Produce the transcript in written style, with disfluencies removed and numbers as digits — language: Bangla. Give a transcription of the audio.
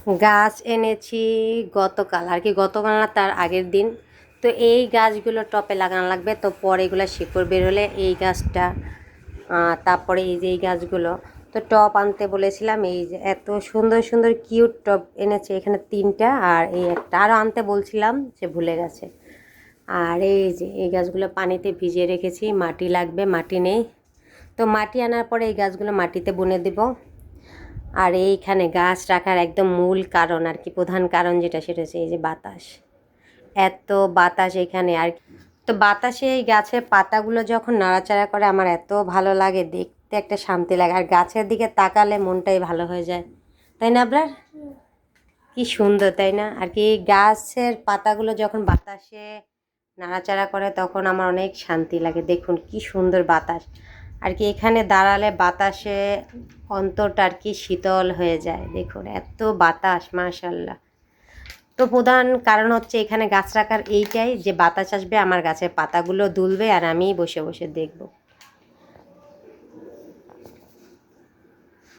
গাছ এনেছি গতকাল আর কি, গতকাল না তার আগের দিন। তো এই গাছগুলো টপে লাগানো লাগবে, তো পরে এগুলো শিকড় বের হলে এই গাছটা, তারপরে এই যে এই গাছগুলো। তো টপ আনতে বলেছিলাম, এই যে এত সুন্দর সুন্দর কিউট টপ এনেছে, এখানে 3টা আর এই একটা আরও আনতে বলছিলাম, সে ভুলে গেছে। আর এই যে এই গাছগুলো পানিতে ভিজিয়ে রেখেছি, মাটি লাগবে, মাটি নেই। তো মাটি আনার পরে এই গাছগুলো মাটিতে বুনে দেব। আর এইখানে গাছ রাখার একদম মূল কারণ আর কি, প্রধান কারণ যেটা, সেটা হচ্ছে এই যে বাতাস। এত বাতাস এখানে। আর তো বাতাসে এই গাছের পাতাগুলো যখন নাড়াচাড়া করে আমার এত ভালো লাগে, দেখতে একটা শান্তি লাগে, আর গাছের দিকে তাকালে মনটাই ভালো হয়ে যায়, তাই না আপনার? কি সুন্দর তাই না? আর কি গাছের পাতাগুলো যখন বাতাসে নাড়াচাড়া করে তখন আমার অনেক শান্তি লাগে। দেখুন কি সুন্দর বাতাস, আর কি এখানে দাঁড়ালে বাতাসে অন্তরটা আর কি শীতল হয়ে যায়। দেখুন এত বাতাস, মাশাল্লাহ। তো প্রধান কারণ হচ্ছে এখানে গাছ রাখার এইটাই, যে বাতাস আসবে, আমার গাছের পাতাগুলো দুলবে আর আমি বসে বসে দেখব।